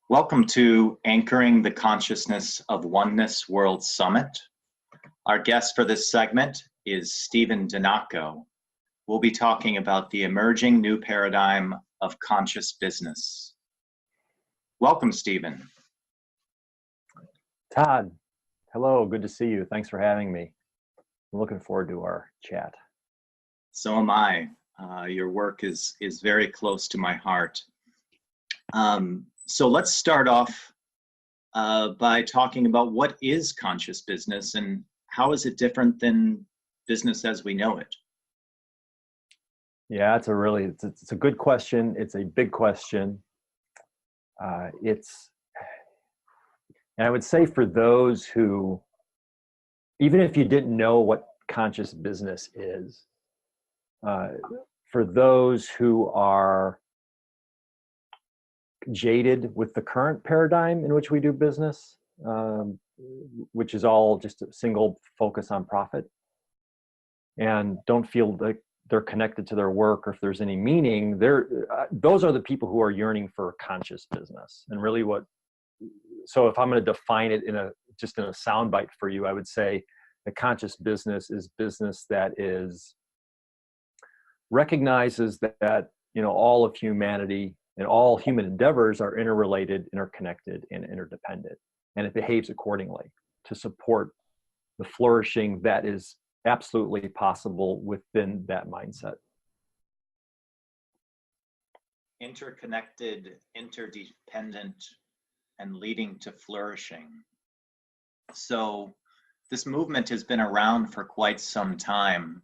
Welcome to Anchoring the Consciousness of Oneness World Summit. Our guest for this segment is Stephen Dynako. We'll be talking about the emerging new paradigm of conscious business. Welcome, Stephen. Todd, hello, good to see you. Thanks for having me. I'm looking forward to our chat. So am I. Your work is very close to my heart. So let's start off by talking about what is conscious business and how is it different than business as we know it? Yeah, it's a good question. It's a big question. And I would say for those who, even if you didn't know what conscious business is, for those who are jaded with the current paradigm in which we do business, which is all just a single focus on profit, and don't feel like they're connected to their work or if there's any meaning, those are the people who are yearning for conscious business. And really so if I'm going to define it just in a soundbite for you, I would say the conscious business is business that recognizes that all of humanity and all human endeavors are interrelated, interconnected, and interdependent, and it behaves accordingly to support the flourishing that is absolutely possible within that mindset. Interconnected, interdependent, and leading to flourishing. So this movement has been around for quite some time.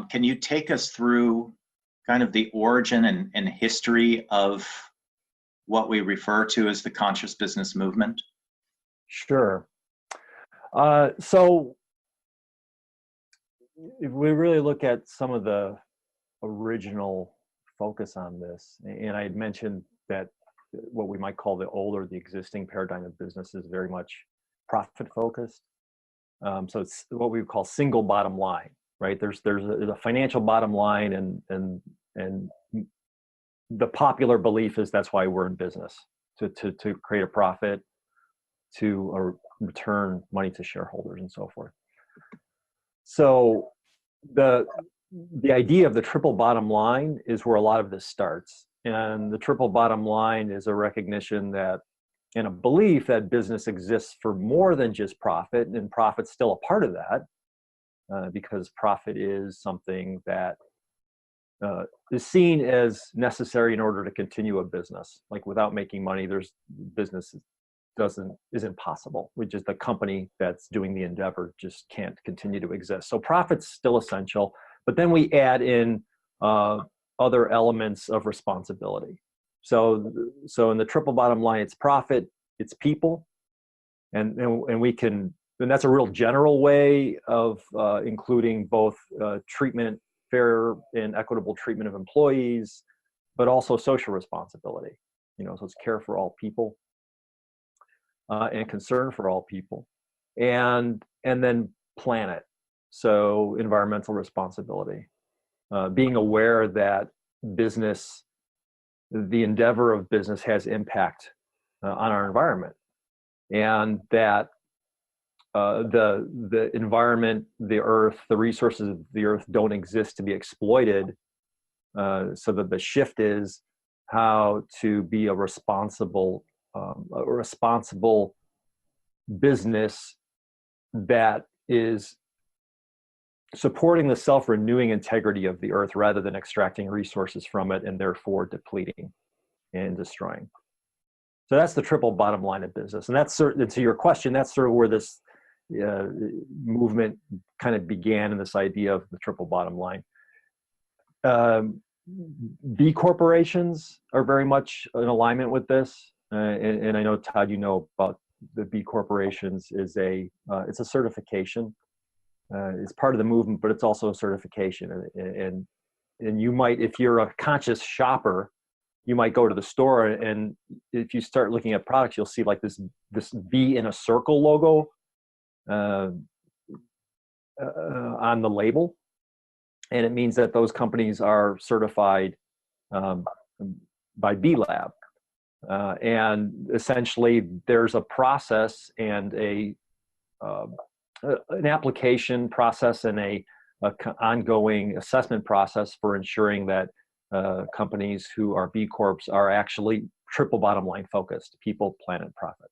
Can you take us through kind of the origin and history of what we refer to as the conscious business movement? Sure. So if we really look at some of the original focus on this, and I had mentioned that what we might call the existing paradigm of business is very much profit focused. So it's what we would call single bottom line, right? There's a financial bottom line, and the popular belief is that's why we're in business, to create a profit, to return money to shareholders and so forth. So the idea of the triple bottom line is where a lot of this starts. And the triple bottom line is a recognition that, and a belief that business exists for more than just profit, and profit's still a part of that, because profit is something that is seen as necessary in order to continue a business. Like without making money, business isn't possible. The company that's doing the endeavor just can't continue to exist. So profit's still essential, but then we add in other elements of responsibility. So in the triple bottom line, it's profit, it's people, and that's a real general way of including both fair and equitable treatment of employees, but also social responsibility. So it's care for all people. And concern for all people, and then planet, so environmental responsibility, being aware that the endeavor of business has impact on our environment, and that the environment, the earth, the resources of the earth don't exist to be exploited, so that the shift is how to be a responsible business that is supporting the self-renewing integrity of the earth rather than extracting resources from it and therefore depleting and destroying. So that's the triple bottom line of business. And to your question, that's sort of where this movement kind of began, in this idea of the triple bottom line. B corporations are very much in alignment with this. And I know, Todd, about the B corporations. It's a certification. It's part of the movement, but it's also a certification. And you might, if you're a conscious shopper, you might go to the store, and if you start looking at products, you'll see like this B in a circle logo on the label, and it means that those companies are certified by B Lab. And essentially, there's a process and an application process and a ongoing assessment process for ensuring that companies who are B Corps are actually triple bottom line focused: people, planet, profit.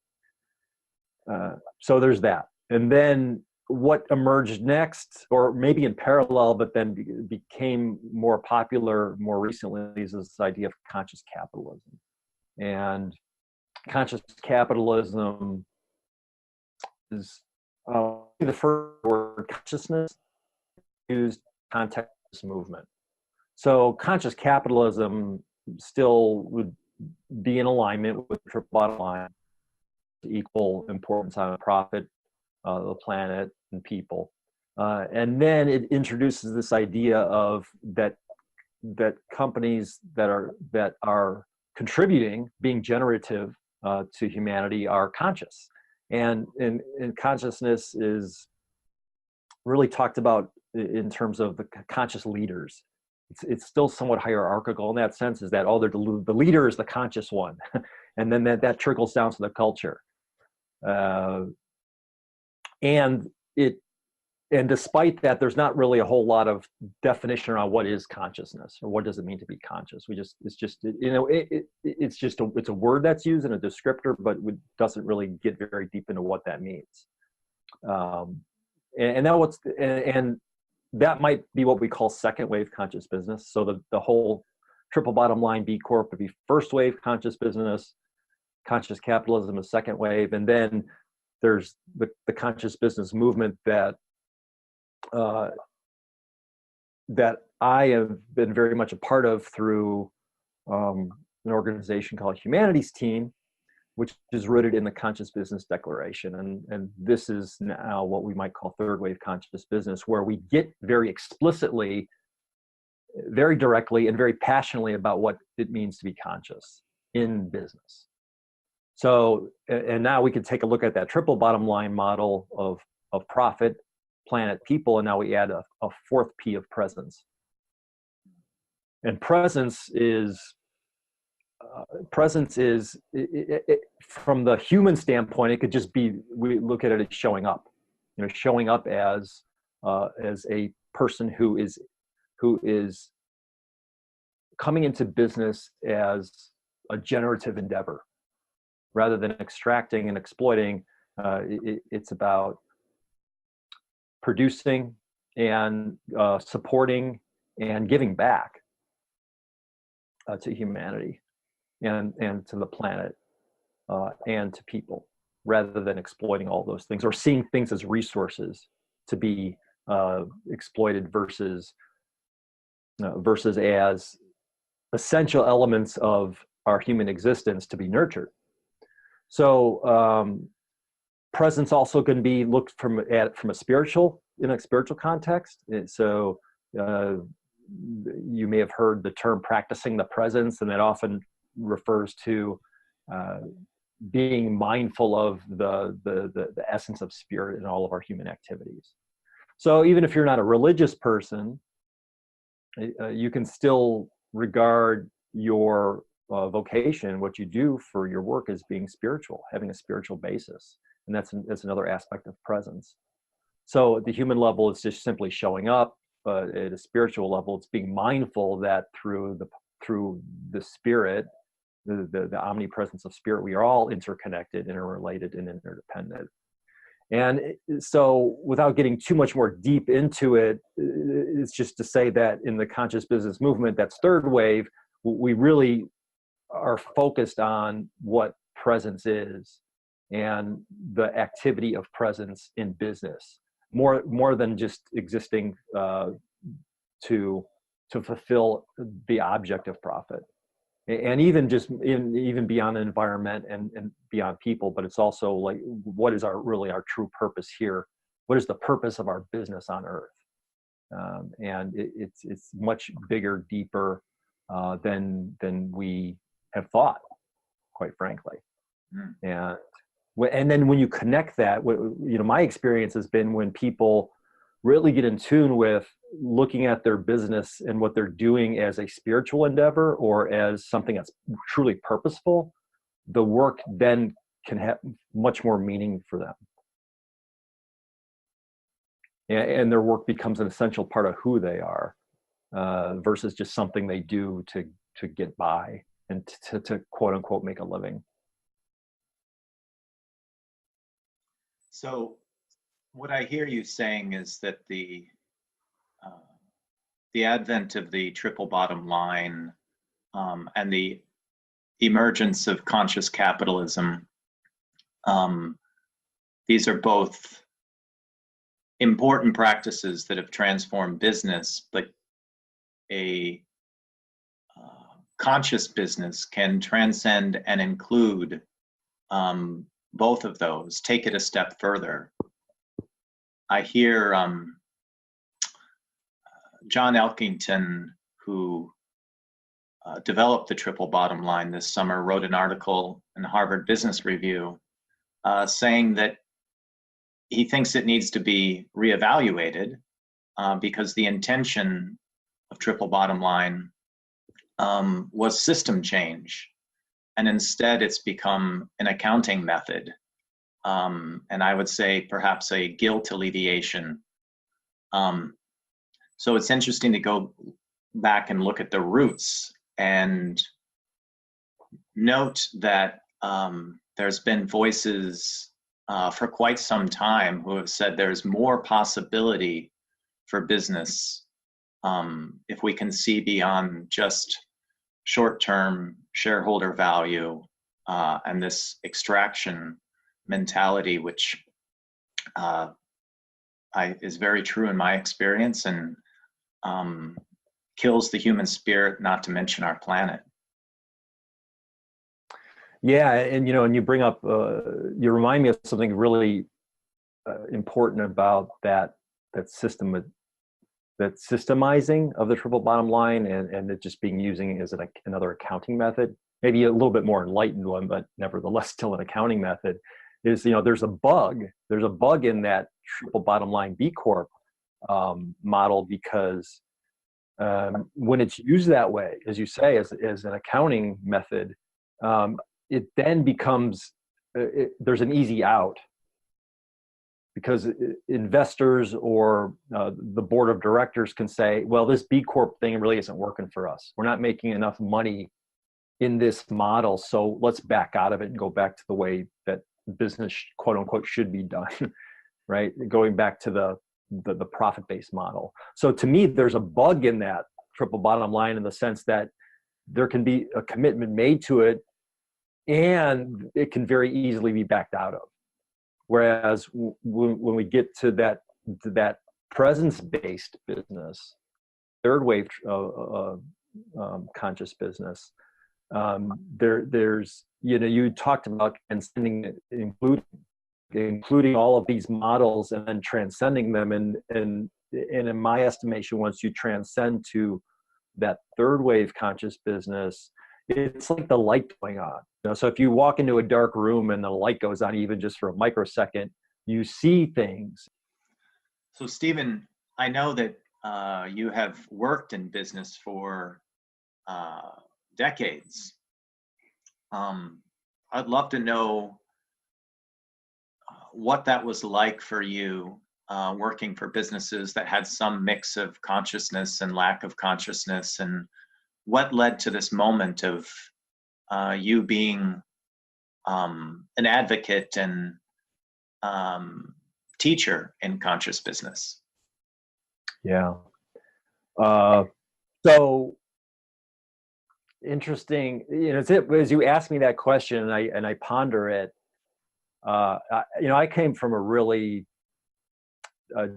So there's that. And then what emerged next, or maybe in parallel, but then became more popular more recently, is this idea of conscious capitalism. And conscious capitalism is the first word consciousness used context of this movement. So conscious capitalism still would be in alignment with the triple bottom line, equal importance on profit, the planet, and people. And then it introduces this idea of that companies that are contributing, being generative to humanity, are conscious. And consciousness is really talked about in terms of the conscious leaders. It's still somewhat hierarchical in that sense, is that the leader is the conscious one, and then that trickles down to the culture. And despite that, there's not really a whole lot of definition around what is consciousness or what does it mean to be conscious. It's a word that's used and a descriptor, but it doesn't really get very deep into what that means. And that might be what we call second wave conscious business. So the whole triple bottom line B Corp would be first wave conscious business, conscious capitalism is second wave, and then there's the conscious business movement that I have been very much a part of through an organization called Humanities Team, which is rooted in the Conscious Business Declaration. And this is now what we might call third wave conscious business, where we get very explicitly, very directly, and very passionately about what it means to be conscious in business. So, and now we could take a look at that triple bottom line model of profit, planet, people, and now we add a fourth P of presence. And presence is from the human standpoint, it could just be, we look at it as showing up, showing up as a person who is coming into business as a generative endeavor rather than extracting and exploiting. It's about producing and supporting and giving back to humanity and to the planet and to people, rather than exploiting all those things or seeing things as resources to be exploited versus as essential elements of our human existence to be nurtured. So presence also can be looked from a spiritual context. So you may have heard the term practicing the presence, and that often refers to being mindful of the essence of spirit in all of our human activities. So even if you're not a religious person, you can still regard your vocation, what you do for your work, as being spiritual, having a spiritual basis. And that's another aspect of presence. So at the human level, it's just simply showing up. But at a spiritual level, it's being mindful that through the spirit, the omnipresence of spirit, we are all interconnected, interrelated, and interdependent. And so without getting too much more deep into it, it's just to say that in the conscious business movement, that's third wave, we really are focused on what presence is and the activity of presence in business, more than just existing to fulfill the object of profit. And even beyond the environment and beyond people, but it's also like, what is our true purpose here? What is the purpose of our business on Earth? And it's much bigger, deeper than we have thought, quite frankly. And then when you connect that, my experience has been when people really get in tune with looking at their business and what they're doing as a spiritual endeavor or as something that's truly purposeful, the work then can have much more meaning for them. And their work becomes an essential part of who they are, versus just something they do to get by and to quote unquote make a living. So what I hear you saying is that the advent of the triple bottom line and the emergence of conscious capitalism, these are both important practices that have transformed business, but a conscious business can transcend and include both of those, take it a step further. I hear John Elkington, who developed the triple bottom line this summer, wrote an article in Harvard Business Review saying that he thinks it needs to be reevaluated because the intention of triple bottom line was system change, and instead it's become an accounting method, and I would say perhaps a guilt alleviation. So it's interesting to go back and look at the roots and note that there's been voices for quite some time who have said there's more possibility for business if we can see beyond just short-term shareholder value and this extraction mentality, which is very true in my experience and kills the human spirit, not to mention our planet. Yeah, and and you bring up, you remind me of something really important about that system, that systemizing of the triple bottom line, and it just being using as another accounting method, maybe a little bit more enlightened one, but nevertheless still an accounting method. Is there's a bug in that triple bottom line B Corp model, because when it's used that way, as you say, as an accounting method, it then becomes there's an easy out, because investors or the board of directors can say, well, this B Corp thing really isn't working for us. We're not making enough money in this model, so let's back out of it and go back to the way that business quote unquote should be done, right? Going back to the profit-based model. So to me, there's a bug in that triple bottom line, in the sense that there can be a commitment made to it and it can very easily be backed out of. Whereas when we get to that presence-based business, third wave conscious business, there's you talked about transcending it, including all of these models and then transcending them, and in my estimation, once you transcend to that third wave conscious business, it's like the light going on. So if you walk into a dark room and the light goes on even just for a microsecond, you see things. So Stephen, I know that you have worked in business for decades. I'd love to know what that was like for you, working for businesses that had some mix of consciousness and lack of consciousness, and what led to this moment of you being an advocate and teacher in conscious business. Yeah. So interesting. As you ask me that question, and I ponder it, I came from a really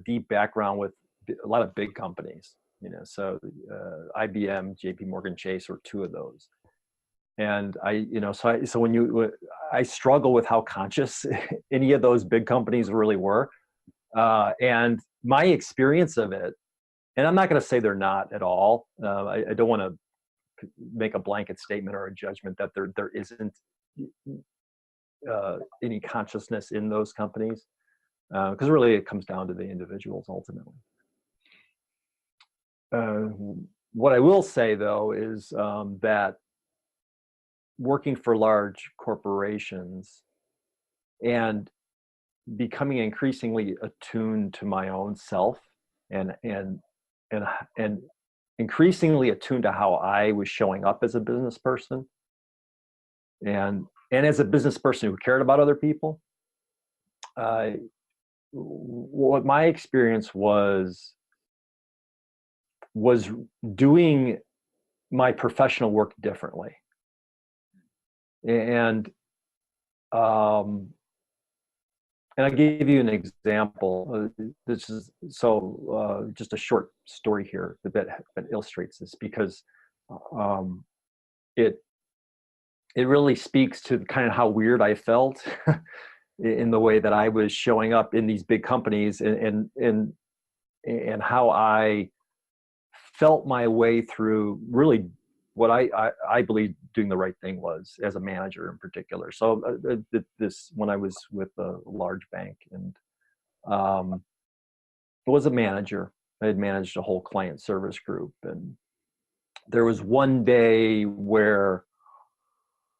deep background with a lot of big companies. So IBM, JP Morgan Chase are two of those. And I struggle with how conscious any of those big companies really were. And my experience of it, and I'm not going to say they're not at all. I don't want to make a blanket statement or a judgment that there isn't any consciousness in those companies, because really it comes down to the individuals ultimately. What I will say though is that working for large corporations and becoming increasingly attuned to my own self and and increasingly attuned to how I was showing up as a business person and as a business person who cared about other people. What my experience was doing my professional work differently. And I'll give you an example. This is just a short story here that illustrates this, because it really speaks to kind of how weird I felt in the way that I was showing up in these big companies, and how I felt my way through really what I believe doing the right thing was, as a manager in particular. So this, when I was with a large bank, and was a manager, I had managed a whole client service group, and there was one day where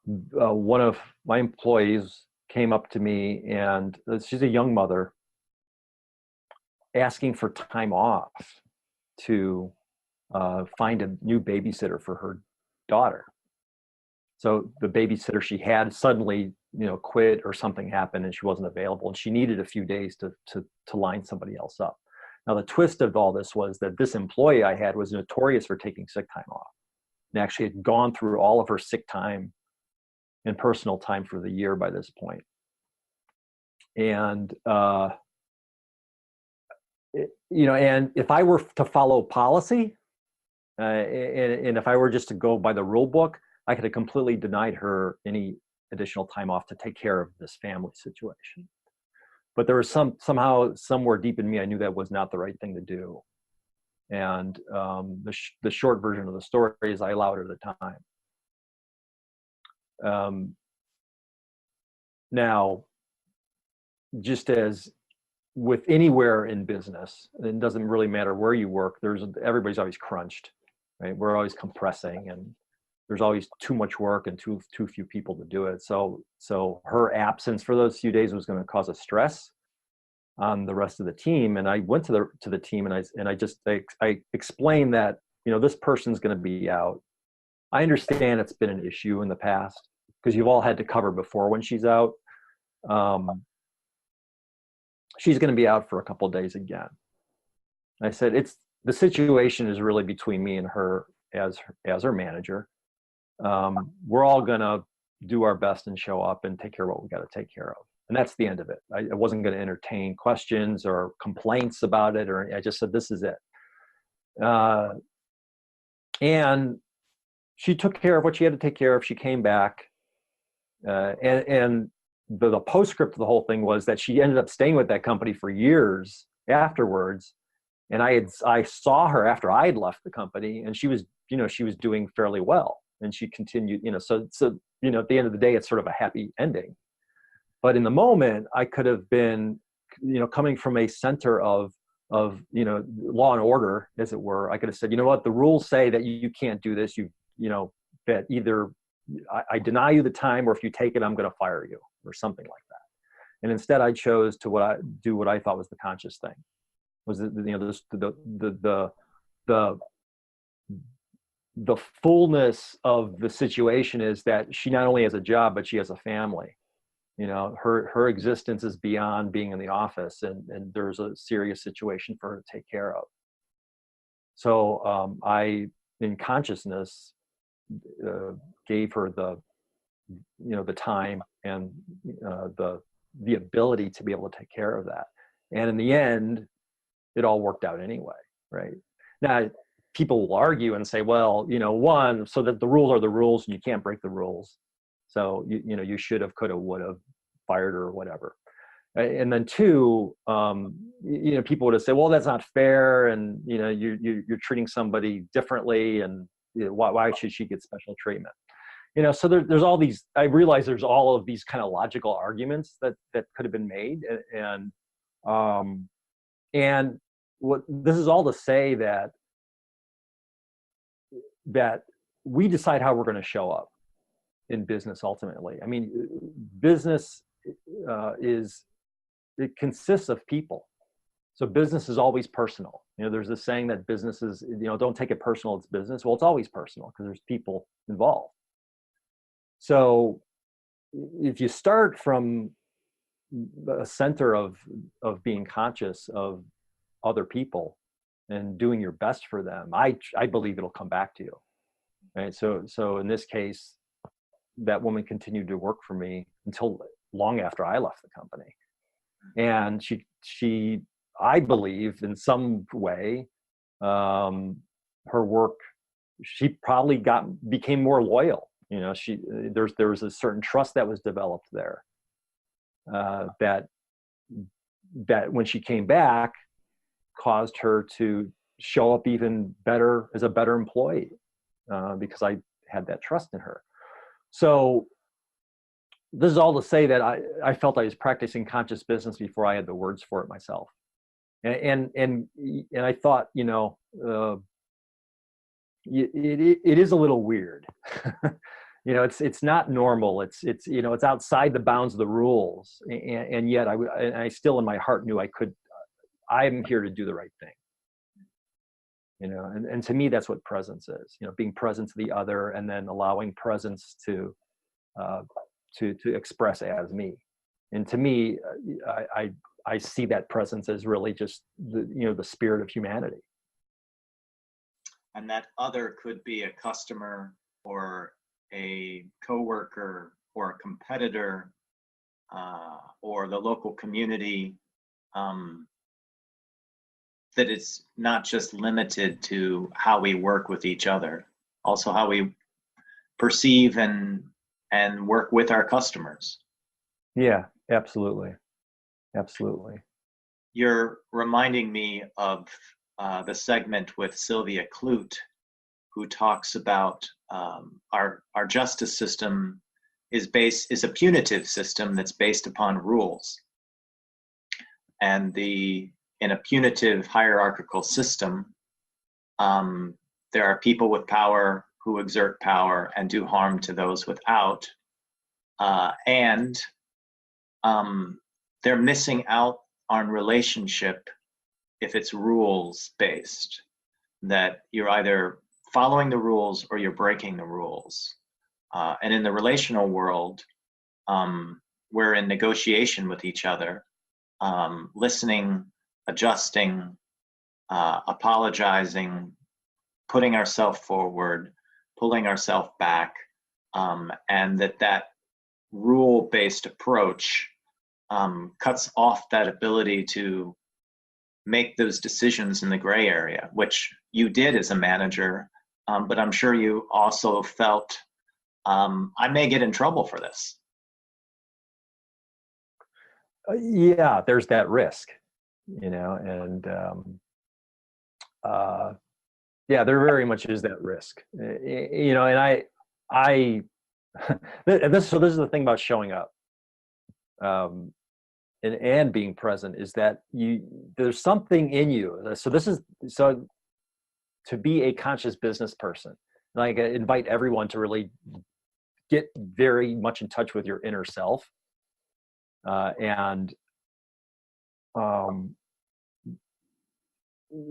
one of my employees came up to me, and she's a young mother, asking for time off to find a new babysitter for her daughter. So the babysitter she had suddenly, quit, or something happened and she wasn't available, and she needed a few days to line somebody else up. Now, the twist of all this was that this employee I had was notorious for taking sick time off, and actually had gone through all of her sick time and personal time for the year by this point. And and if I were to follow policy, and if I were just to go by the rule book, I could have completely denied her any additional time off to take care of this family situation. But there was somehow somewhere deep in me, I knew that was not the right thing to do. And the short version of the story is I allowed her the time. Now, just as with anywhere in business, it doesn't really matter where you work, everybody's always crunched, right? We're always compressing, and there's always too much work and too few people to do it. So her absence for those few days was going to cause a stress on the rest of the team. And I went to the team, and I explained that, this person's going to be out. I understand it's been an issue in the past because you've all had to cover before when she's out. She's going to be out for a couple of days again. I said, the situation is really between me and her as her manager. We're all going to do our best and show up and take care of what we got to take care of. And that's the end of it. I wasn't going to entertain questions or complaints about it, or I just said, this is it. And she took care of what she had to take care of. She came back, and the postscript of the whole thing was that she ended up staying with that company for years afterwards. And I saw her after I had left the company, and she was doing fairly well, and she continued, so at the end of the day, it's sort of a happy ending. But in the moment, I could have been, coming from a center of law and order, as it were. I could have said, what, the rules say that you can't do this. That either I deny you the time, or if you take it, I'm going to fire you, or something like that. And instead, I chose to do what I thought was the conscious thing. Was the fullness of the situation is that she not only has a job, but she has a family. Her existence is beyond being in the office, and there's a serious situation for her to take care of. So I, in consciousness, gave her the time and the ability to be able to take care of that. And in the end, it all worked out anyway, right? Now, people will argue and say, well, one, so that the rules are the rules and you can't break the rules. So, you should have, could have, would have fired her or whatever. And then two, people would have said, well, that's not fair. And, you're treating somebody differently, and why should she get special treatment? So there's all these, I realize there's all of these kind of logical arguments that could have been made. And what this is all to say that we decide how we're going to show up. in business ultimately. I mean, business it consists of people. So business is always personal. There's this saying that business is, don't take it personal, it's business. Well, it's always personal because there's people involved. So if you start from a center of being conscious of other people and doing your best for them, I believe it'll come back to you. Right. So in this case, that woman continued to work for me until long after I left the company. And she I believe in some way, her work, she probably became more loyal. There was a certain trust that was developed there, that when she came back caused her to show up even better as a better employee, because I had that trust in her. So this is all to say that I felt I was practicing conscious business before I had the words for it myself. And I thought, it is a little weird. It's not normal. It's outside the bounds of the rules. And yet I still in my heart knew I'm here to do the right thing. And to me, that's what presence is, being present to the other and then allowing presence to express as me. And to me, I see that presence as really just the spirit of humanity. And that other could be a customer or a coworker or a competitor, or the local community, that it's not just limited to how we work with each other, also how we perceive and work with our customers. Yeah, absolutely. Absolutely. You're reminding me of the segment with Sylvia Clute, who talks about our justice system is a punitive system that's based upon rules. And in a punitive hierarchical system, there are people with power who exert power and do harm to those without. And they're missing out on relationship if it's rules based, that you're either following the rules or you're breaking the rules. And in the relational world, we're in negotiation with each other, listening, adjusting, apologizing, putting ourselves forward, pulling ourselves back, and that rule-based approach cuts off that ability to make those decisions in the gray area, which you did as a manager, but I'm sure you also felt, I may get in trouble for this. Yeah, there's that risk, and yeah, there very much is that risk, and this is the thing about showing up, and being present, is that there's something in you. So to be a conscious business person, like, I invite everyone to really get very much in touch with your inner self, and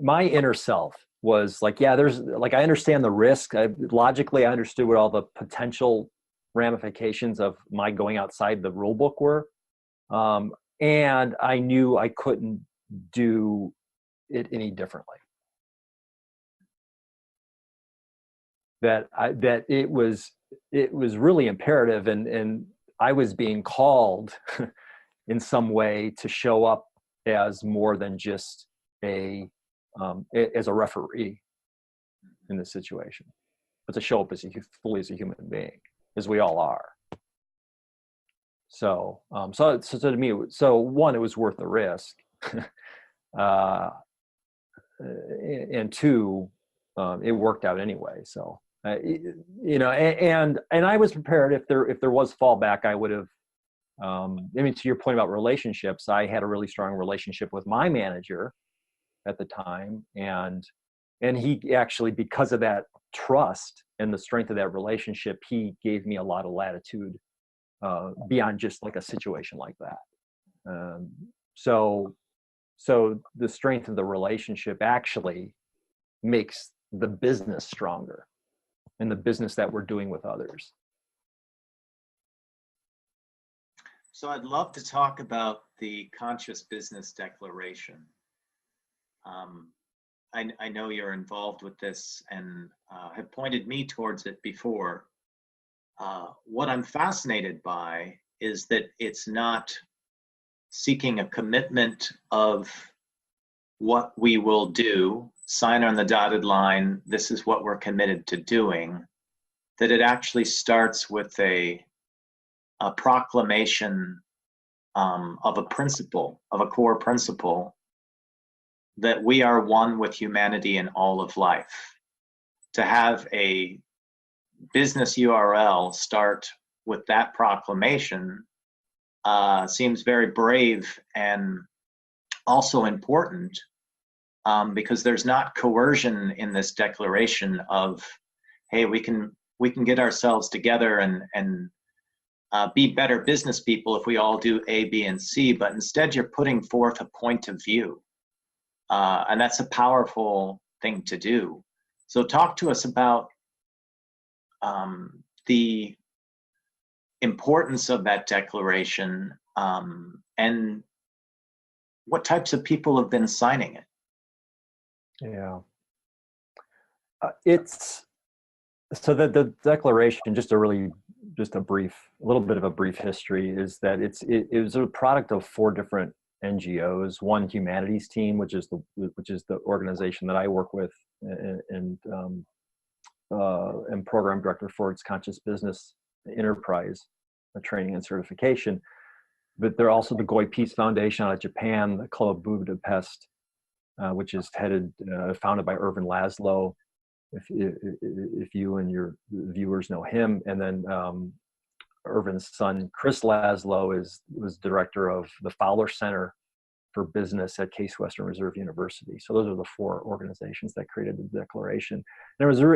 my inner self was like, yeah, there's like, I understand the risk. Logically, I understood what all the potential ramifications of my going outside the rule book were. And I knew I couldn't do it any differently. That it was really imperative, and I was being called in some way to show up as more than just as a referee in this situation, but to show up fully as a human being, as we all are. So to me, one, it was worth the risk, and two, it worked out anyway. So and I was prepared if there was fallback. I would have. To your point about relationships, I had a really strong relationship with my manager at the time, and he actually, because of that trust, and the strength of that relationship, he gave me a lot of latitude beyond just like a situation like that. So the strength of the relationship actually makes the business stronger, and the business that we're doing with others. So I'd love to talk about the Conscious Business Declaration. I know you're involved with this and have pointed me towards it before. What I'm fascinated by is that it's not seeking a commitment of what we will do, sign on the dotted line, this is what we're committed to doing, that it actually starts with a proclamation of a principle, of a core principle, that we are one with humanity in all of life. To have a business URL start with that proclamation seems very brave and also important, because there's not coercion in this declaration of, hey, we can get ourselves together and be better business people if we all do A, B, and C, but instead you're putting forth a point of view. And that's a powerful thing to do. So talk to us about the importance of that declaration, and what types of people have been signing it. Yeah. It's so that the declaration, just a little bit of a brief history, is that it was a product of 4 different NGOs, one humanities team, which is the organization that I work with and program director for its Conscious Business Enterprise training and certification. But they're also the Goi Peace Foundation out of Japan, the Club of Budapest, which is founded by Irvin Laszlo, if you and your viewers know him. And then Irvin's son, Chris Laszlo, was director of the Fowler Center for Business at Case Western Reserve University. So those are the 4 organizations that created the declaration. Kind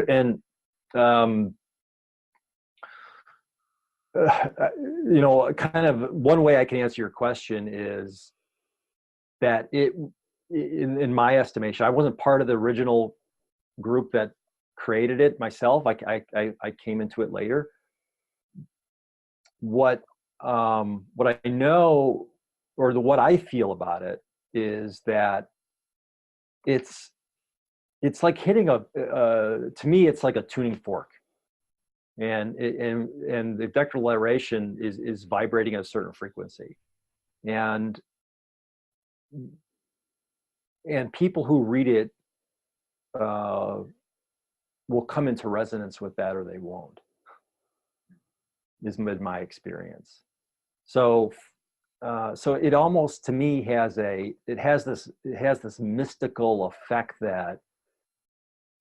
of one way I can answer your question is that in my estimation, I wasn't part of the original group that created it myself. I came into it later. What I know, or what I feel about it, is that it's like hitting to me, it's like a tuning fork, and the declaration is vibrating at a certain frequency, and people who read it will come into resonance with that, or they won't, is my experience. So it almost, to me, has this mystical effect that,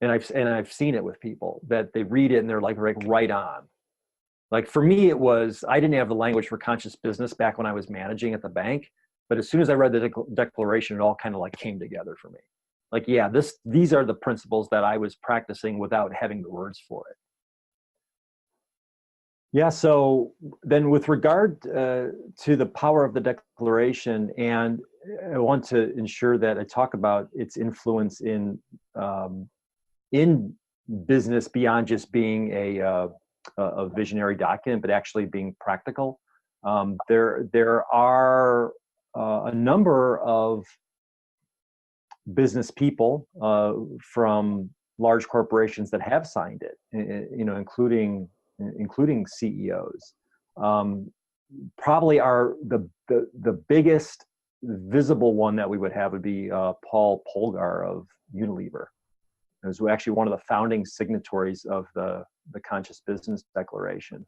and I've seen it with people, that they read it and they're like right on. Like for me, I didn't have the language for conscious business back when I was managing at the bank, but as soon as I read the declaration, it all kind of like came together for me. Like, yeah, these are the principles that I was practicing without having the words for it. Yeah, so then with regard to the power of the declaration, and I want to ensure that I talk about its influence in business beyond just being a visionary document, but actually being practical. There are a number of business people from large corporations that have signed it, including CEOs. Probably the biggest visible one that we would have would be Paul Polgar of Unilever. He was actually one of the founding signatories of the Conscious Business Declaration.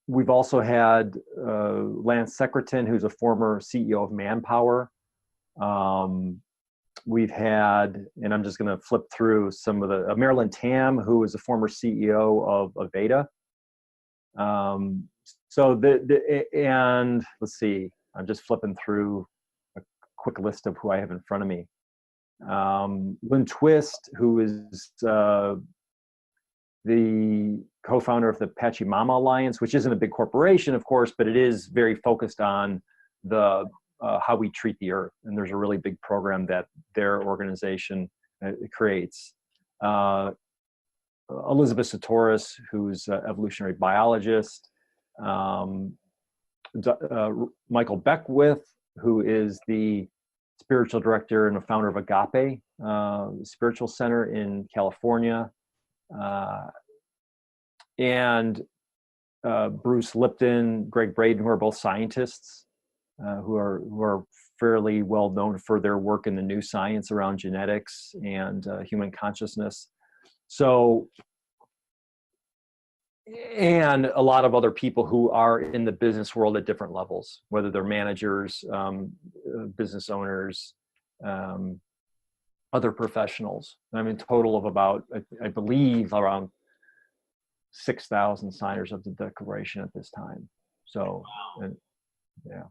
We've also had Lance Secretan, who's a former CEO of Manpower. We've had, and I'm just going to flip through some of Marilyn Tam, who is a former CEO of Aveda. And let's see, I'm just flipping through a quick list of who I have in front of me. Lynn Twist, who is the co-founder of the Pachymama Alliance, which isn't a big corporation, of course, but it is very focused on the how we treat the earth. And there's a really big program that their organization creates. Elizabeth Sahtouris, who's an evolutionary biologist. Michael Beckwith, who is the spiritual director and the founder of Agape Spiritual Center in California. And Bruce Lipton, Greg Braden, who are both scientists who are fairly well known for their work in the new science around genetics and human consciousness. So, and a lot of other people who are in the business world at different levels, whether they're managers, business owners, other professionals. I mean, total of about, I believe, around 6,000 signers of the Declaration at this time. So, wow. Yeah.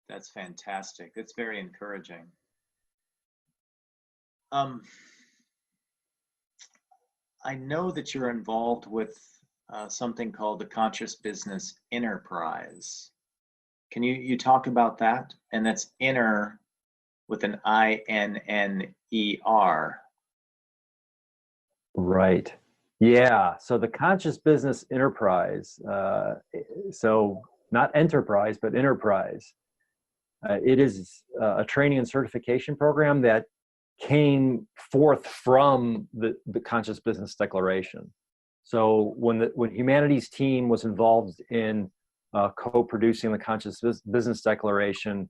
That's fantastic. That's very encouraging. I know that you're involved with something called the Conscious Business Enterprise. Can you talk about that? And that's inner with an INNER. Right. Yeah. So the Conscious Business Enterprise, so not enterprise, but enterprise. It is a training and certification program that came forth from the Conscious Business Declaration. So when Humanity's team was involved in co-producing the Conscious Business Declaration,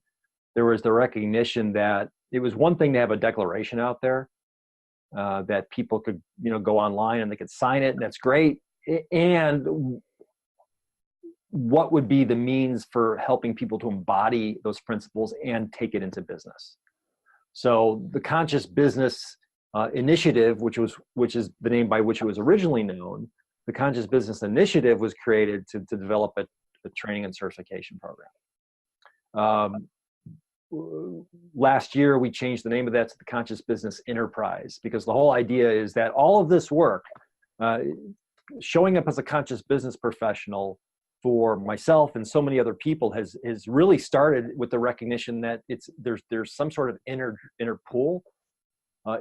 there was the recognition that it was one thing to have a declaration out there that people could, go online and they could sign it, and that's great. And what would be the means for helping people to embody those principles and take it into business? So the Conscious Business Initiative, which is the name by which it was originally known, the Conscious Business Initiative was created to develop a training and certification program. Last year, we changed the name of that to the Conscious Business Enterprise, because the whole idea is that all of this work, showing up as a conscious business professional for myself and so many other people has really started with the recognition that there's some sort of inner pull,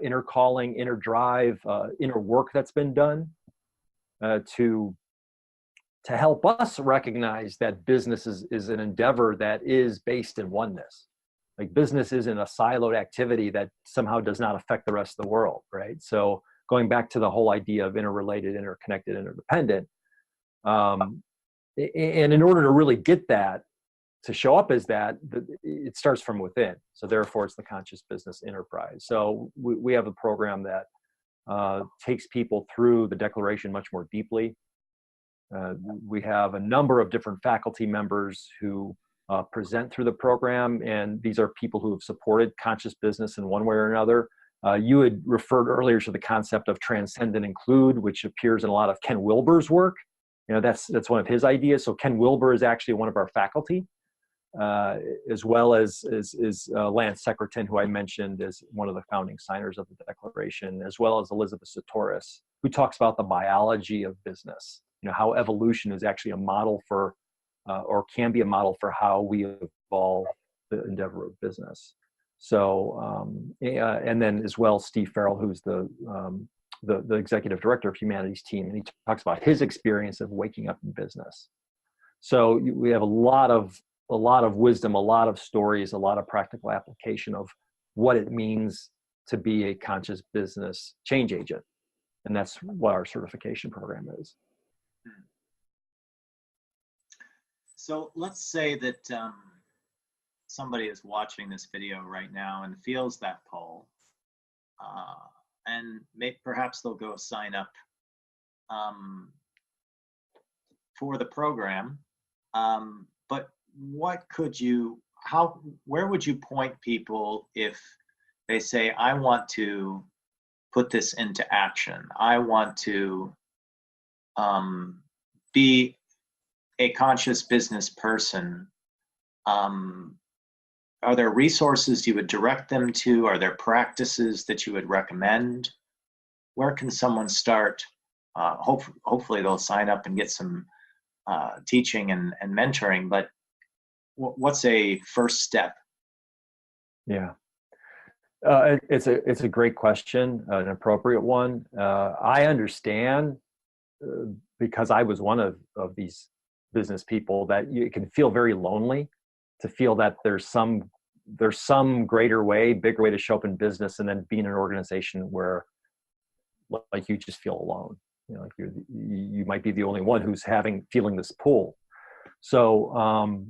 inner calling, inner drive, inner work that's been done to help us recognize that business is an endeavor that is based in oneness. Like, business isn't a siloed activity that somehow does not affect the rest of the world, right? So going back to the whole idea of interrelated, interconnected, interdependent, and in order to really get that, to show up as that, it starts from within. So therefore, it's the Conscious Business Enterprise. So we have a program that takes people through the Declaration much more deeply. We have a number of different faculty members who present through the program, and these are people who have supported conscious business in one way or another. You had referred earlier to the concept of transcend and include, which appears in a lot of Ken Wilber's work. That's one of his ideas. So Ken Wilber is actually one of our faculty, as well as Lance Secretan, who I mentioned as one of the founding signers of the Declaration, as well as Elizabeth Sahtouris, who talks about the biology of business. How evolution is actually a model for, or can be a model for how we evolve the endeavor of business. So, and then as well, Steve Farrell, who's the executive director of Humanity's team, and he talks about his experience of waking up in business. So we have a lot of wisdom, a lot of stories, a lot of practical application of what it means to be a conscious business change agent, and that's what our certification program is. So let's say that somebody is watching this video right now and feels that pull, and perhaps they'll go sign up for the program. But where would you point people if they say, I want to put this into action? I want to be a conscious business person. are there resources you would direct them to? Are there practices that you would recommend? Where can someone start? Hopefully they'll sign up and get some teaching and mentoring, but what's a first step? Yeah. It's a great question, an appropriate one. I understand because I was one of these business people that it can feel very lonely to feel that there's some greater way, bigger way to show up in business, and then be in an organization where like you just feel alone. You know, like you might be the only one who's feeling this pull. So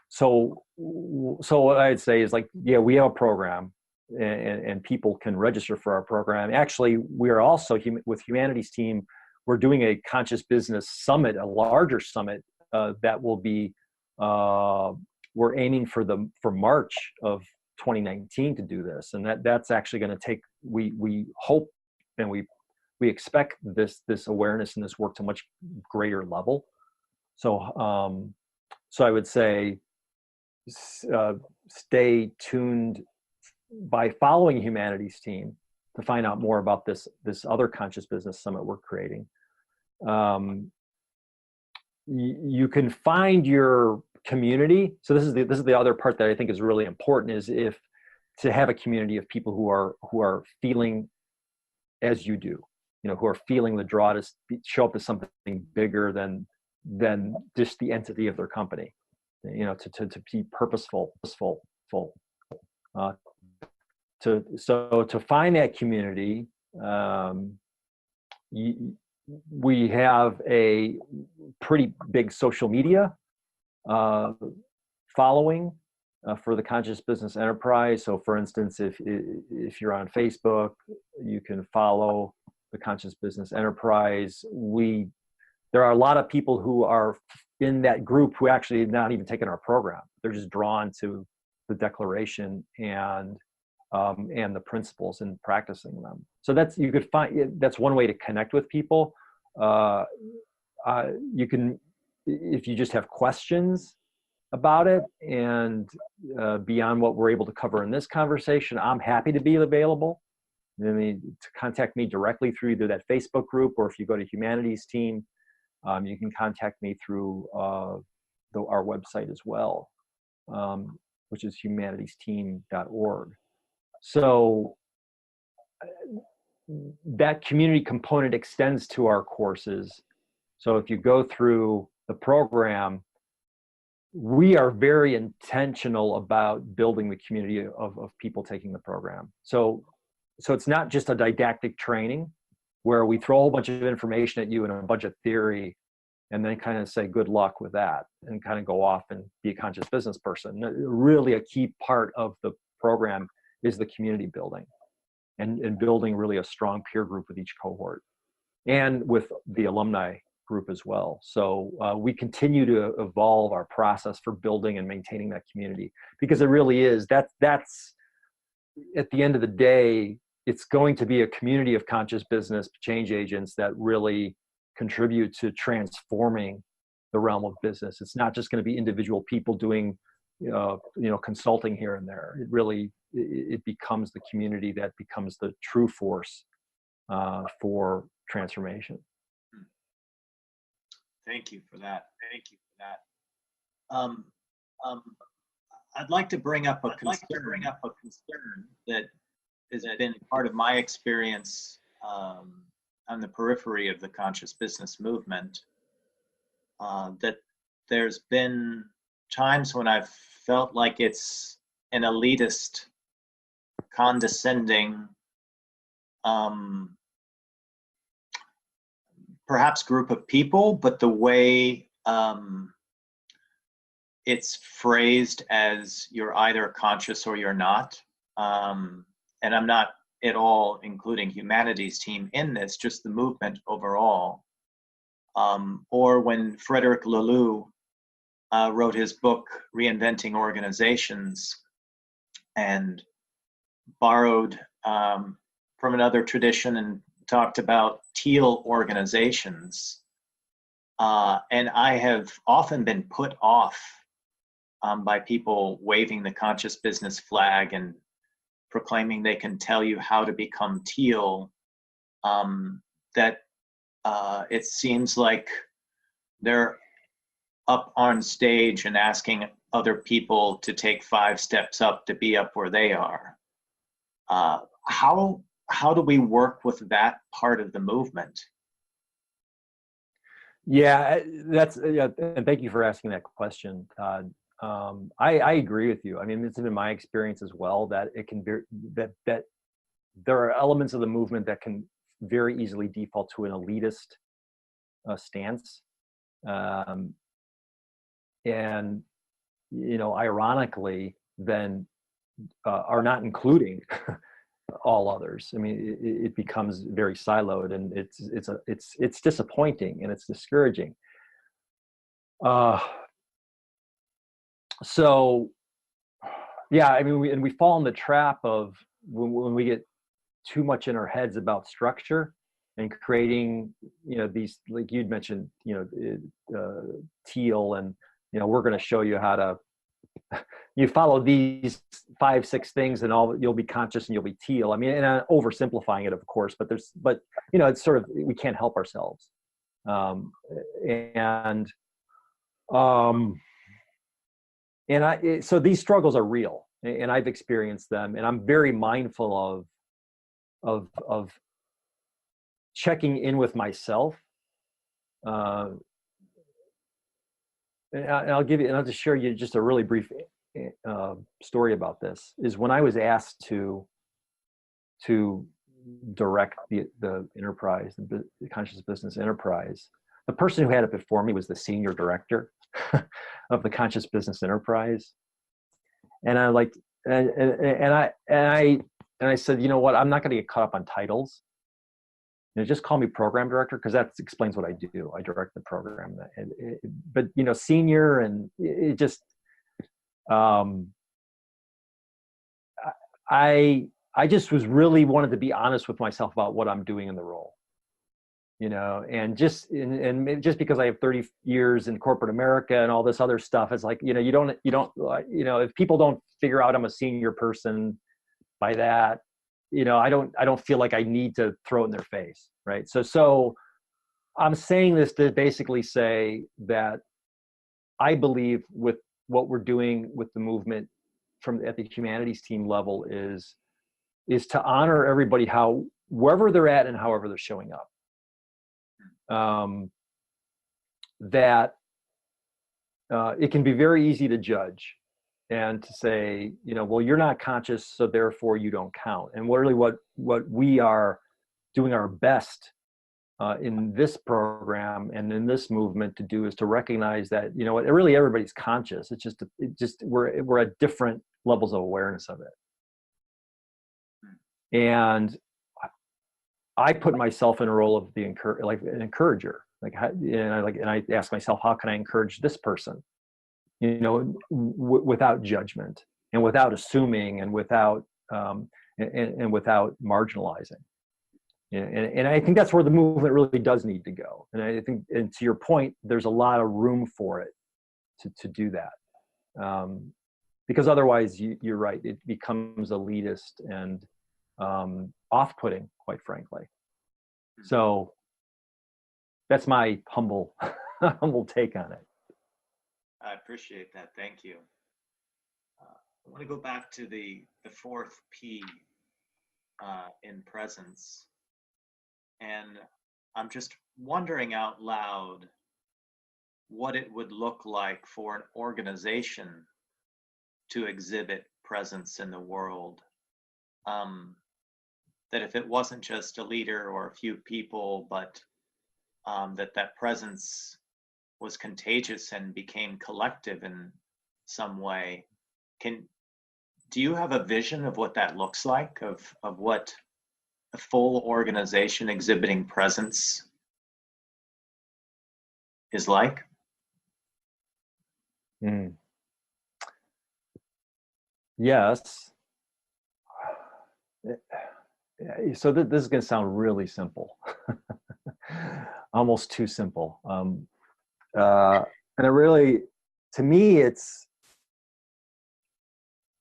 so what I'd say is like, yeah, we have a program. And people can register for our program. Actually, we are also with Humanity's team, we're doing a conscious business summit, a larger summit that will be. We're aiming for March of 2019 to do this, and that's actually going to take. We hope and we expect this awareness and this work to a much greater level. So so I would say stay tuned by following Humanity's team to find out more about this other conscious business summit we're creating. You can find your community. So this is the other part that I think is really important, is if to have a community of people who are feeling as you do, you know, who are feeling the draw to show up as something bigger than just the entity of their company, you know, to be purposeful. To find that community, we have a pretty big social media following for the Conscious Business Enterprise. So for instance, if you're on Facebook, you can follow the Conscious Business Enterprise. There are a lot of people who are in that group who actually have not even taken our program. They're just drawn to the declaration and the principles and practicing them. So that's one way to connect with people. You can, if you just have questions about it and beyond what we're able to cover in this conversation, I'm happy to be available. I mean, to contact me directly through either that Facebook group, or if you go to Humanity's team, you can contact me through our website as well, which is humanitiesteam.org. So that community component extends to our courses. So if you go through the program, we are very intentional about building the community of people taking the program. So it's not just a didactic training where we throw a whole bunch of information at you and a bunch of theory and then kind of say good luck with that and kind of go off and be a conscious business person. Really a key part of the program is the community building and building really a strong peer group with each cohort and with the alumni group as well. So we continue to evolve our process for building and maintaining that community, because it really is, that's at the end of the day, it's going to be a community of conscious business change agents that really contribute to transforming the realm of business. It's not just going to be individual people doing consulting here and there. It really, it becomes the community that becomes the true force for transformation. Thank you for that. I'd like to bring up a concern that has been part of my experience on the periphery of the conscious business movement. That there's been times when I've felt like it's an elitist, condescending, perhaps group of people, but the way it's phrased as you're either conscious or you're not. And I'm not at all including Humanity's team in this, just the movement overall. Or when Frederick Laloux wrote his book, Reinventing Organizations, and borrowed from another tradition and talked about teal organizations. And I have often been put off by people waving the conscious business flag and proclaiming they can tell you how to become teal, that it seems like they're up on stage and asking other people to take 5 steps up to be up where they are. How do we work with that part of the movement? Yeah, and thank you for asking that question, Todd. I agree with you. I mean, it's been my experience as well that it can be that there are elements of the movement that can very easily default to an elitist stance, and ironically, then are not including all others. I mean, it becomes very siloed, and it's disappointing and it's discouraging. So, yeah, I mean, we fall in the trap of when we get too much in our heads about structure and creating, these, like you'd mentioned, teal, and we're going to show you how to. You follow these 5, 6 things, and you'll be conscious and you'll be teal. I mean, and I'm oversimplifying it, of course, but it's sort of, we can't help ourselves, so these struggles are real, and I've experienced them, and I'm very mindful of checking in with myself. And I'll just share you just a really brief story about this. Is when I was asked to direct the enterprise, the conscious business enterprise, the person who had it before me was the senior director of the conscious business enterprise, and I said, you know what, I'm not going to get caught up on titles. Just call me program director, because that explains what I do. I direct the program. But senior, and it just, I just was really wanted to be honest with myself about what I'm doing in the role, and just because I have 30 years in corporate America and all this other stuff, it's like, you don't, if people don't figure out I'm a senior person by that, I don't feel like I need to throw it in their face, right? So I'm saying this to basically say that I believe with what we're doing with the movement at the humanities team level is to honor everybody wherever they're at and however they're showing up. That it can be very easy to judge and to say, well, you're not conscious, so therefore you don't count. And really what we are doing our best in this program and in this movement to do is to recognize that, really everybody's conscious. It's just we're at different levels of awareness of it. And I put myself in a role of an encourager. And I ask myself, how can I encourage this person? Without judgment and without assuming and without without marginalizing. And I think that's where the movement really does need to go. And I think, and to your point, there's a lot of room for it to do that. Because otherwise, you're right, it becomes elitist and off-putting, quite frankly. So that's my humble take on it. I appreciate that. Thank you. I want to go back to the 4th P in presence. And I'm just wondering out loud what it would look like for an organization to exhibit presence in the world. That if it wasn't just a leader or a few people, but that presence was contagious and became collective in some way. Do you have a vision of what that looks like, of what a full organization exhibiting presence is like? Yes. So this is going to sound really simple, almost too simple. And it really, to me, it's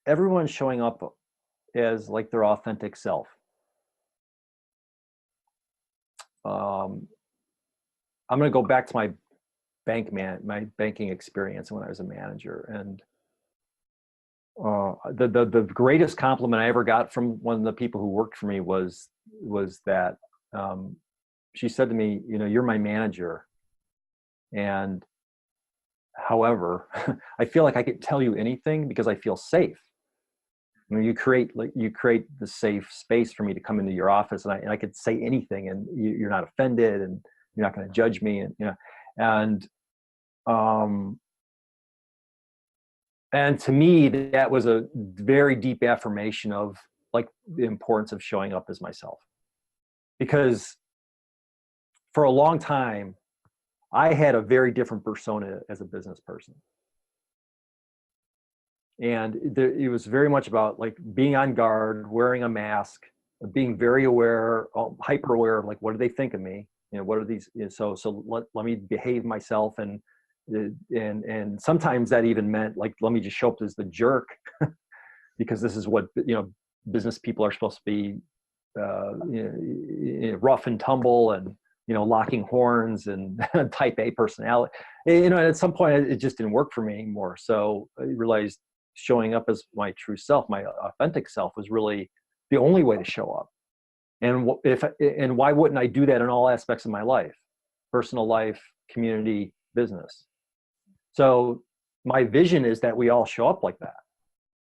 everyone's showing up as like their authentic self. I'm going to go back to my banking experience when I was a manager, and the greatest compliment I ever got from one of the people who worked for me was that she said to me, you know, you're my manager, and however, I feel like I could tell you anything because I feel safe. I mean, you create the safe space for me to come into your office, and I could say anything, and you're not offended, and you're not going to judge me, and you know, and to me that was a very deep affirmation of like the importance of showing up as myself, because for a long time I had a very different persona as a business person. And it was very much about like being on guard, wearing a mask, being very aware, hyper aware of like, what do they think of me? You know, what are these? You know, so let me behave myself, and sometimes that even meant like, let me just show up as the jerk, because this is what, you know, business people are supposed to be, you know, rough and tumble, and you know, locking horns, and type A personality. You know, and at some point it just didn't work for me anymore. So I realized showing up as my true self, my authentic self, was really the only way to show up. And why wouldn't I do that in all aspects of my life, personal life, community, business? So my vision is that we all show up like that.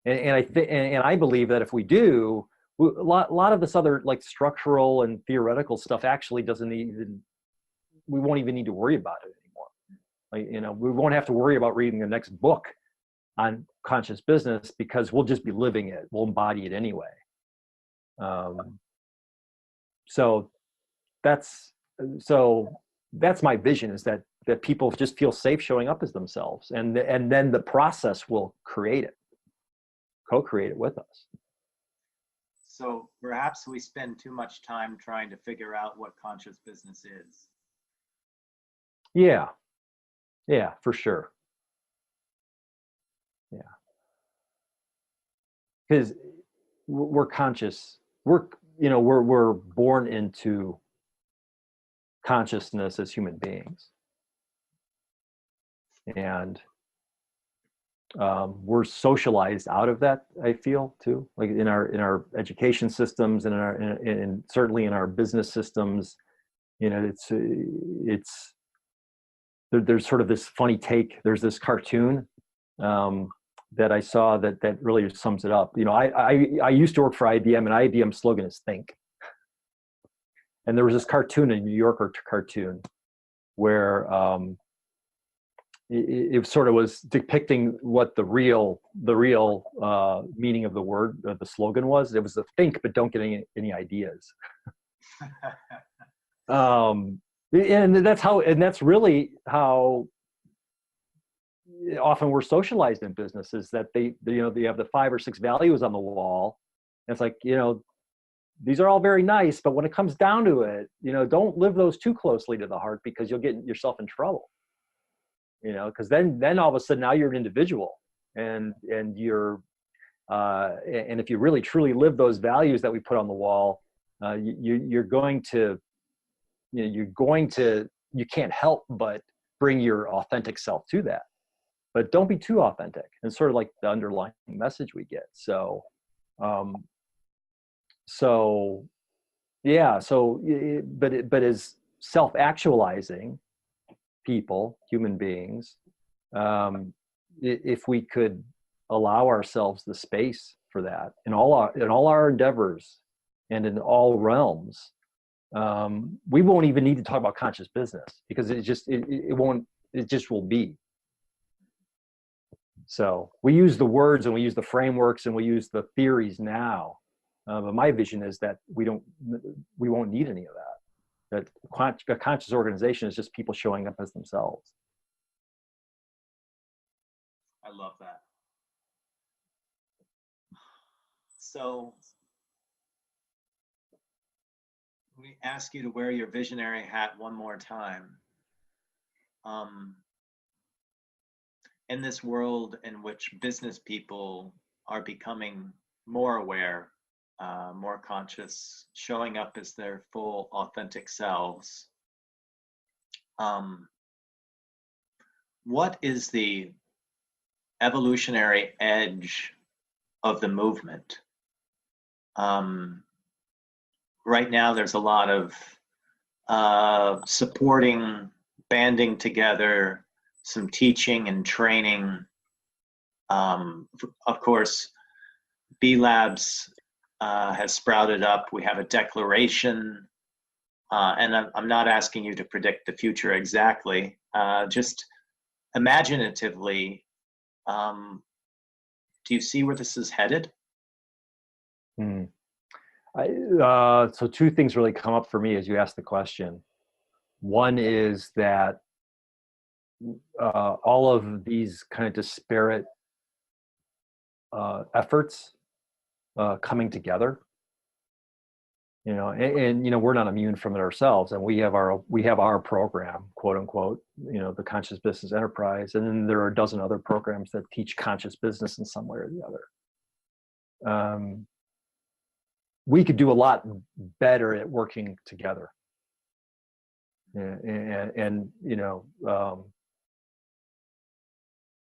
And I believe that if we do, a lot of this other like structural and theoretical stuff actually we won't even need to worry about it anymore. Like, you know, we won't have to worry about reading the next book on conscious business, because we'll just be living it. We'll embody it anyway. So that's my vision, is that people just feel safe showing up as themselves, and then the process will create it, co-create it with us. So perhaps we spend too much time trying to figure out what conscious business is. Yeah, for sure. Yeah, because we're conscious. We're born into consciousness as human beings, and we're socialized out of that, I feel, too, like in our education systems, and in certainly in our business systems. You know, there's sort of this funny take. There's this cartoon that I saw that really sums it up. You know, I used to work for IBM, and IBM's slogan is think. And there was this cartoon, a New Yorker cartoon, where it sort of was depicting what the real meaning of the word, the slogan was. It was the think, but don't get any ideas. And that's really how often we're socialized in businesses, that they have the 5 or 6 values on the wall. And it's like, you know, these are all very nice, but when it comes down to it, you know, don't live those too closely to the heart, because you'll get yourself in trouble. You know, because then all of a sudden now you're an individual, and you're and if you really truly live those values that we put on the wall, you're going to you can't help but bring your authentic self to that, but don't be too authentic. And sort of like the underlying message we get. But as self-actualizing people, human beings, if we could allow ourselves the space for that in all our endeavors and in all realms, we won't even need to talk about conscious business, because it just will be. So we use the words, and we use the frameworks, and we use the theories now, but my vision is that we won't need any of that. That a conscious organization is just people showing up as themselves. I love that. So we ask you to wear your visionary hat one more time. In this world in which business people are becoming more aware, more conscious, showing up as their full, authentic selves. What is the evolutionary edge of the movement? Right now, there's a lot of supporting, banding together, some teaching and training. Of course, B Labs has sprouted up. We have a declaration, and I'm not asking you to predict the future exactly, just imaginatively, do you see where this is headed? So two things really come up for me as you ask the question. One is that all of these kind of disparate efforts coming together, and we're not immune from it ourselves, and we have our program, quote unquote, the Conscious Business Enterprise, and then there are a dozen other programs that teach conscious business in some way or the other. We could do a lot better at working together, and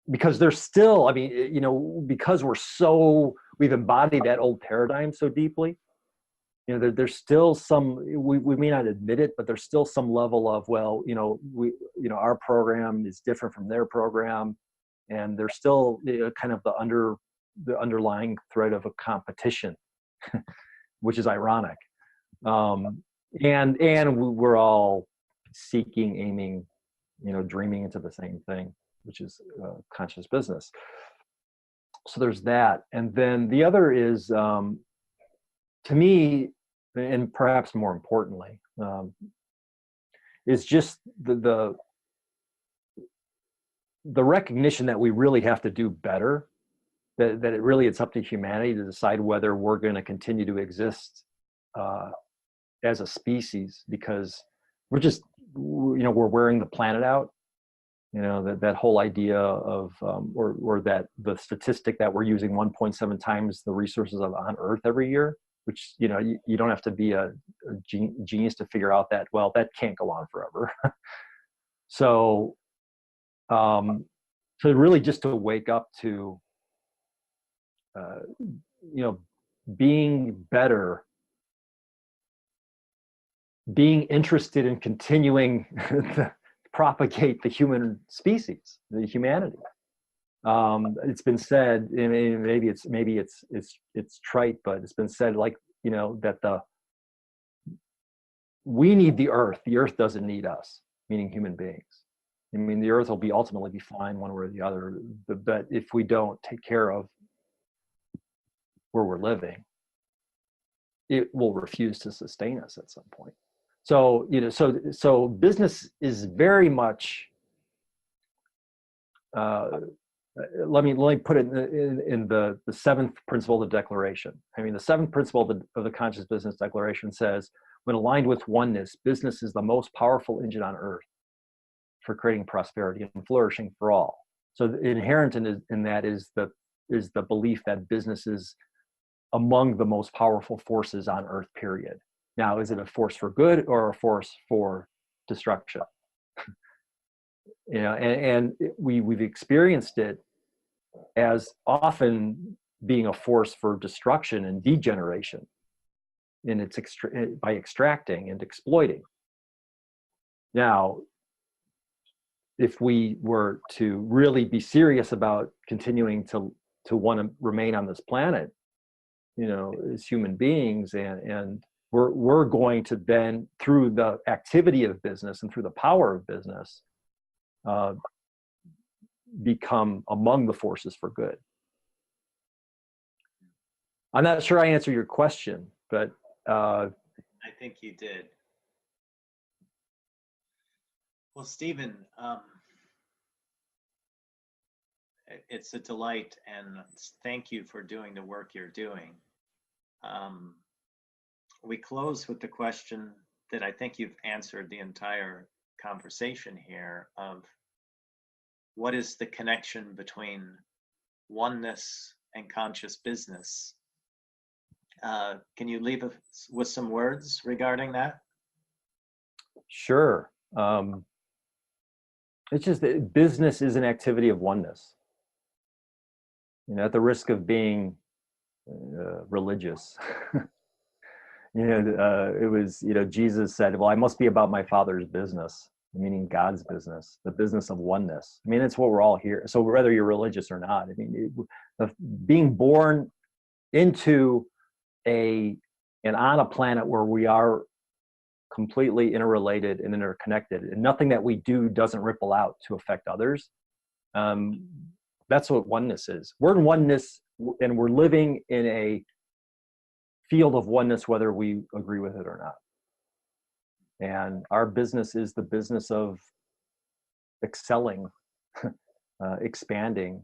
because there's still, because we've embodied that old paradigm so deeply, there's still some, we may not admit it, but there's still some level of, our program is different from their program, and there's still kind of the underlying thread of a competition, which is ironic. And we're all seeking, aiming, dreaming into the same thing, which is conscious business. So there's that. And then the other is, to me, and perhaps more importantly, is just the recognition that we really have to do better, that it's up to humanity to decide whether we're going to continue to exist as a species, because we're wearing the planet out. That whole idea of or that the statistic that we're using 1.7 times the resources on Earth every year, which you don't have to be a genius to figure out that, well, that can't go on forever. So really just to wake up to being better, being interested in continuing to propagate the human species, the humanity. It's been said, maybe it's trite, but it's been said, that we need the earth doesn't need us, meaning human beings. The earth will ultimately be fine one way or the other, but if we don't take care of where we're living, it will refuse to sustain us at some point. So, so business is very much, let me put it in the seventh principle of the declaration. The seventh principle of the Conscious Business Declaration says, when aligned with oneness, business is the most powerful engine on earth for creating prosperity and flourishing for all. So inherent in that is the belief that business is among the most powerful forces on earth, period. Now, is it a force for good or a force for destruction? We've experienced it as often being a force for destruction and degeneration in by extracting and exploiting. Now, if we were to really be serious about continuing to want to remain on this planet, as human beings, and we're going to then, through the activity of business and through the power of business, become among the forces for good. I'm not sure I answered your question, but I think you did. Well, Stephen, it's a delight, and thank you for doing the work you're doing. We close with the question that I think you've answered the entire conversation here of what is the connection between oneness and conscious business. Can you leave us with some words regarding that? Sure. It's just that business is an activity of oneness. You know, at the risk of being religious, it was, Jesus said, well, I must be about my Father's business, meaning God's business, the business of oneness. I mean, it's what we're all here. So whether you're religious or not, I mean, being born into and on a planet where we are completely interrelated and interconnected, and nothing that we do doesn't ripple out to affect others. That's what oneness is. We're in oneness, and we're living in a field of oneness, whether we agree with it or not. And our business is the business of excelling, expanding,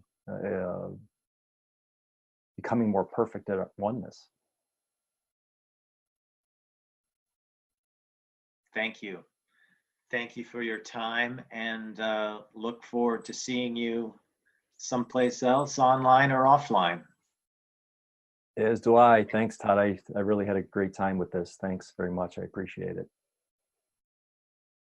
becoming more perfect at oneness. Thank you. Thank you for your time, and look forward to seeing you someplace else, online or offline. As do I. Thanks, Todd. I really had a great time with this. Thanks very much. I appreciate it.